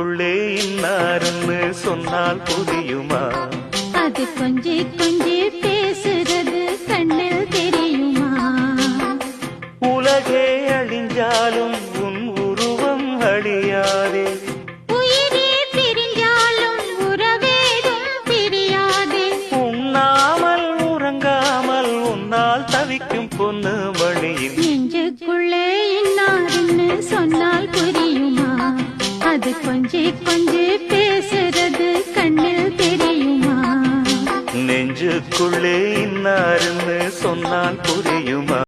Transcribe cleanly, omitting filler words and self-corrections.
நெஞ்சுக்குள்ளே இன்னாருன்னு சொன்னால் புரியுமா? அது கொஞ்சி கொஞ்சி பேசுறது கண்ணில் தெரியுமா? உலகே அழிஞ்சாலும் உன் உருவம் அழியாதே, உயிரே பிரிஞ்சாலும் உறவேதும் பிரியாதே. உண்ணாமல் உறங்காமல் உன்னால் தவிக்கும் பொண்ணு மணியின் நெஞ்சுக்குள்ளே இன்னாருன்னு சொன்னால் புரியுமா? அது கொஞ்சி கொஞ்சி பேசுறது கண்ணில் தெரியுமா? நெஞ்சுக்குள்ளே இன்னாருன்னு சொன்னால் புரியுமா?